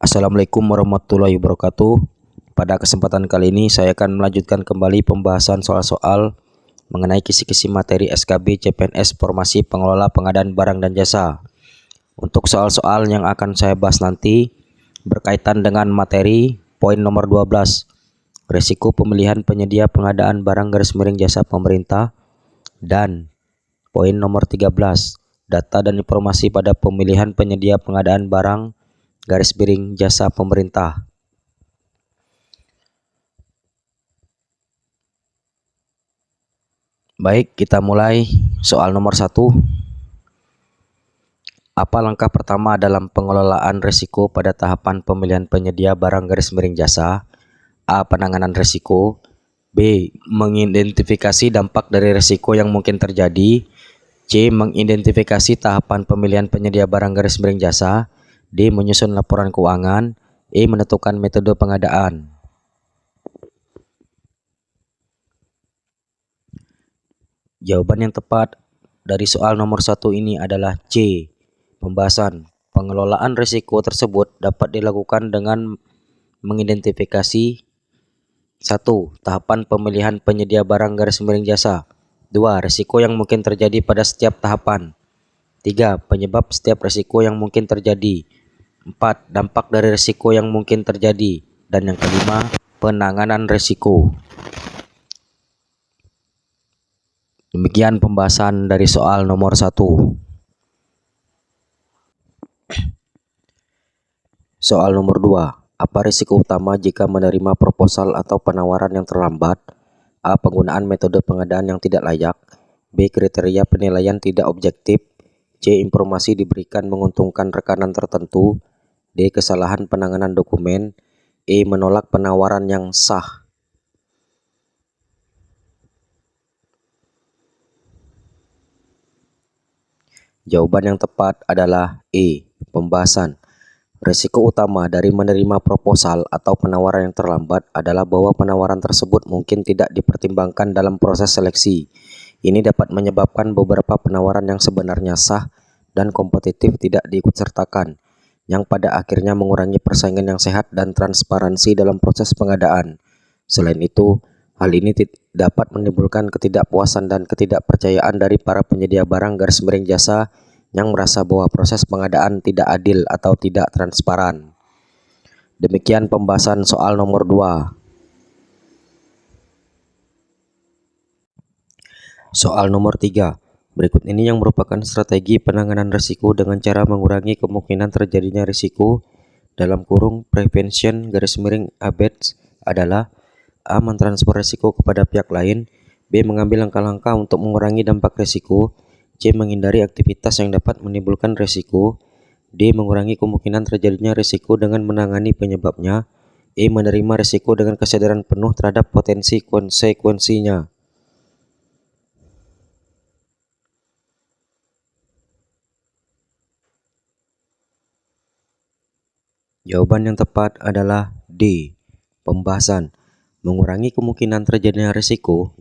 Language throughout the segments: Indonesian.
Assalamualaikum warahmatullahi wabarakatuh. Pada kesempatan kali ini saya akan melanjutkan kembali pembahasan soal-soal mengenai kisi-kisi materi SKB CPNS Formasi Pengelola Pengadaan Barang dan Jasa. Untuk soal-soal yang akan saya bahas nanti berkaitan dengan materi poin nomor 12, risiko pemilihan penyedia pengadaan barang _ jasa pemerintah, dan poin nomor 13, data dan informasi pada pemilihan penyedia pengadaan barang _ jasa pemerintah. Baik, kita mulai soal nomor 1. Apa langkah pertama dalam pengelolaan risiko pada tahapan pemilihan penyedia barang _ jasa? A. Penanganan risiko. B. Mengidentifikasi dampak dari risiko yang mungkin terjadi. C. Mengidentifikasi tahapan pemilihan penyedia barang _ jasa. D. Menyusun laporan keuangan. E. Menentukan metode pengadaan. Jawaban yang tepat dari soal nomor 1 ini adalah C. Pembahasan pengelolaan risiko tersebut dapat dilakukan dengan mengidentifikasi 1. Tahapan pemilihan penyedia barang _ jasa. 2. Risiko yang mungkin terjadi pada setiap tahapan. 3. Penyebab setiap risiko yang mungkin terjadi. 4. Dampak dari risiko yang mungkin terjadi. Dan yang kelima, penanganan risiko. Demikian pembahasan dari soal nomor 1. Soal nomor 2. Apa risiko utama jika menerima proposal atau penawaran yang terlambat? A. Penggunaan metode pengadaan yang tidak layak. B. Kriteria penilaian tidak objektif. C. Informasi diberikan menguntungkan rekanan tertentu. D. Kesalahan penanganan dokumen. E. Menolak penawaran yang sah. Jawaban yang tepat adalah E. Pembahasan risiko utama dari menerima proposal atau penawaran yang terlambat adalah bahwa penawaran tersebut mungkin tidak dipertimbangkan dalam proses seleksi. Ini dapat menyebabkan beberapa penawaran yang sebenarnya sah dan kompetitif tidak diikutsertakan, yang pada akhirnya mengurangi persaingan yang sehat dan transparansi dalam proses pengadaan. Selain itu, hal ini dapat menimbulkan ketidakpuasan dan ketidakpercayaan dari para penyedia barang _ jasa yang merasa bahwa proses pengadaan tidak adil atau tidak transparan. Demikian pembahasan soal nomor 2. Soal nomor 3. Berikut ini yang merupakan strategi penanganan risiko dengan cara mengurangi kemungkinan terjadinya risiko (prevention _abates) adalah: A. Mentransfer risiko kepada pihak lain. B. Mengambil langkah-langkah untuk mengurangi dampak risiko. C. Menghindari aktivitas yang dapat menimbulkan risiko. D. Mengurangi kemungkinan terjadinya risiko dengan menangani penyebabnya. E. Menerima risiko dengan kesadaran penuh terhadap potensi konsekuensinya. Jawaban yang tepat adalah D. Pembahasan mengurangi kemungkinan terjadinya risiko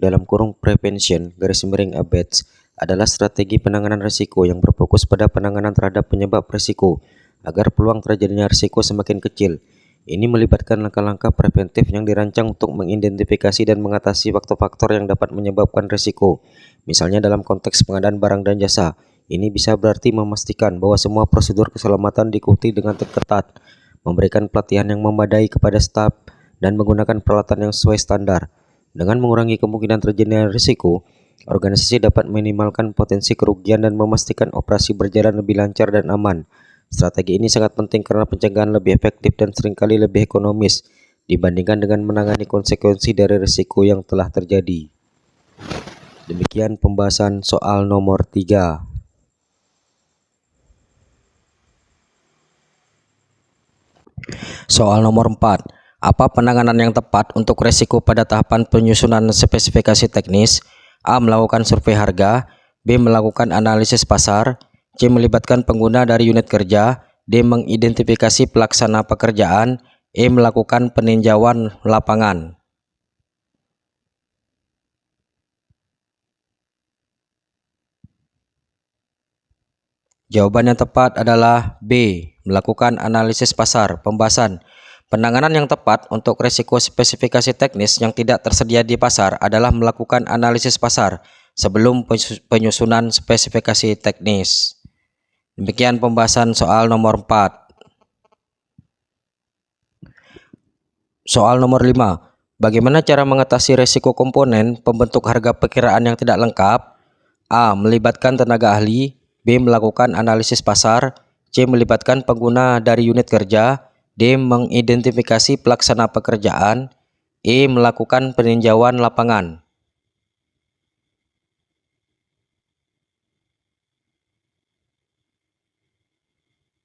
(prevention _ abates) adalah strategi penanganan risiko yang berfokus pada penanganan terhadap penyebab risiko agar peluang terjadinya risiko semakin kecil. Ini melibatkan langkah-langkah preventif yang dirancang untuk mengidentifikasi dan mengatasi faktor-faktor yang dapat menyebabkan risiko. Misalnya dalam konteks pengadaan barang dan jasa, ini bisa berarti memastikan bahwa semua prosedur keselamatan diikuti dengan ketat, memberikan pelatihan yang memadai kepada staf, dan menggunakan peralatan yang sesuai standar. Dengan mengurangi kemungkinan terjadinya risiko, organisasi dapat meminimalkan potensi kerugian dan memastikan operasi berjalan lebih lancar dan aman. Strategi ini sangat penting karena pencegahan lebih efektif dan seringkali lebih ekonomis dibandingkan dengan menangani konsekuensi dari risiko yang telah terjadi. Demikian pembahasan soal nomor 3. Soal nomor 4. Apa penanganan yang tepat untuk risiko pada tahapan penyusunan spesifikasi teknis? A. Melakukan survei harga. B. Melakukan analisis pasar. C. Melibatkan pengguna dari unit kerja. D. Mengidentifikasi pelaksana pekerjaan. E. Melakukan peninjauan lapangan. Jawaban yang tepat adalah B. Melakukan analisis pasar. Pembahasan. Penanganan yang tepat untuk risiko spesifikasi teknis yang tidak tersedia di pasar adalah melakukan analisis pasar sebelum penyusunan spesifikasi teknis. Demikian pembahasan soal nomor 4. Soal nomor 5. Bagaimana cara mengatasi risiko komponen pembentuk harga perkiraan yang tidak lengkap? A. Melibatkan tenaga ahli. B. Melakukan analisis pasar. C. Melibatkan pengguna dari unit kerja. D. Mengidentifikasi pelaksana pekerjaan. E. Melakukan peninjauan lapangan.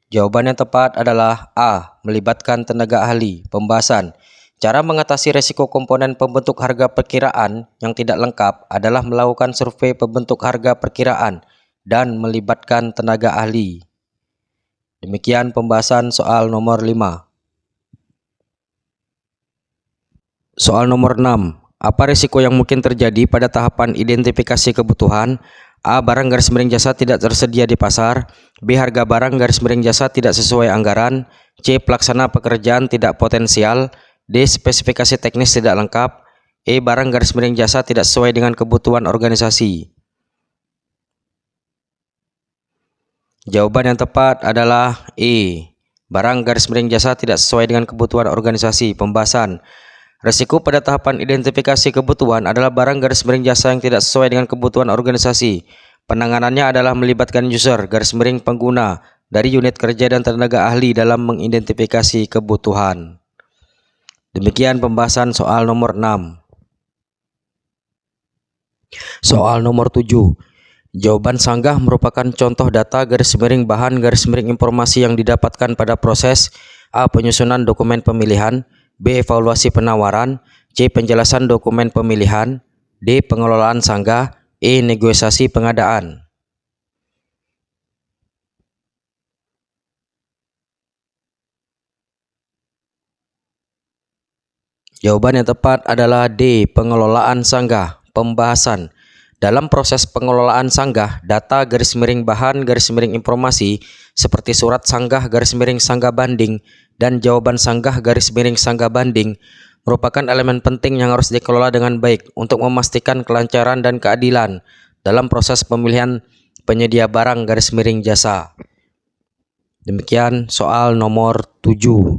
Jawaban yang tepat adalah A. Melibatkan tenaga ahli. Pembahasan. Cara mengatasi risiko komponen pembentuk harga perkiraan yang tidak lengkap adalah melakukan survei pembentuk harga perkiraan dan melibatkan tenaga ahli. Demikian pembahasan soal nomor 5. Soal nomor 6. Apa risiko yang mungkin terjadi pada tahapan identifikasi kebutuhan? A. Barang garis miring jasa tidak tersedia di pasar. B. Harga barang garis miring jasa tidak sesuai anggaran. C. Pelaksana pekerjaan tidak potensial. D. Spesifikasi teknis tidak lengkap. E. Barang garis miring jasa tidak sesuai dengan kebutuhan organisasi. Jawaban yang tepat adalah E. Barang garis miring jasa tidak sesuai dengan kebutuhan organisasi. Pembahasan. Risiko pada tahapan identifikasi kebutuhan adalah barang garis miring jasa yang tidak sesuai dengan kebutuhan organisasi. Penanganannya adalah melibatkan user garis miring pengguna dari unit kerja dan tenaga ahli dalam mengidentifikasi kebutuhan. Demikian pembahasan soal nomor 6. Soal nomor 7. Jawaban sanggah merupakan contoh data garis miring bahan garis miring informasi yang didapatkan pada proses A. Penyusunan dokumen pemilihan. B. Evaluasi penawaran. C. Penjelasan dokumen pemilihan. D. Pengelolaan sanggah. E. Negosiasi pengadaan. Jawaban yang tepat adalah D. Pengelolaan sanggah. Pembahasan. Dalam proses pengelolaan sanggah, data garis miring bahan garis miring informasi seperti surat sanggah garis miring sanggah banding dan jawaban sanggah garis miring sanggah banding merupakan elemen penting yang harus dikelola dengan baik untuk memastikan kelancaran dan keadilan dalam proses pemilihan penyedia barang garis miring jasa. Demikian soal nomor 7.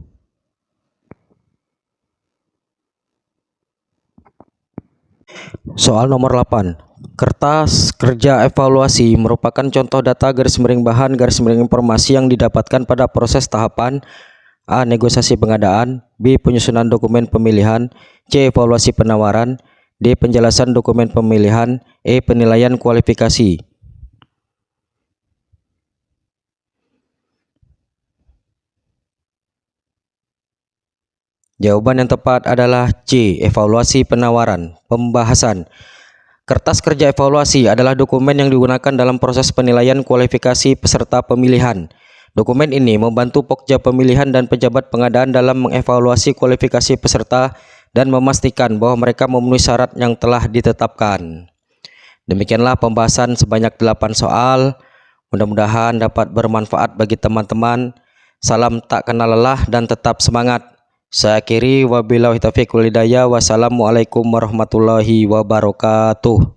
Soal nomor 8. Kertas kerja evaluasi merupakan contoh data garis miring bahan garis miring informasi yang didapatkan pada proses tahapan A. Negosiasi pengadaan. B. Penyusunan dokumen pemilihan. C. Evaluasi penawaran. D. Penjelasan dokumen pemilihan. E. Penilaian kualifikasi. Jawaban yang tepat adalah C. Evaluasi penawaran. Pembahasan. Kertas kerja evaluasi adalah dokumen yang digunakan dalam proses penilaian kualifikasi peserta pemilihan. Dokumen ini membantu Pokja pemilihan dan pejabat pengadaan dalam mengevaluasi kualifikasi peserta dan memastikan bahwa mereka memenuhi syarat yang telah ditetapkan. Demikianlah pembahasan sebanyak 8 soal. Mudah-mudahan dapat bermanfaat bagi teman-teman. Salam tak kenal lelah dan tetap semangat. Saya akhiri wabillahi taufiq wal hidayah. Wassalamualaikum warahmatullahi wabarakatuh.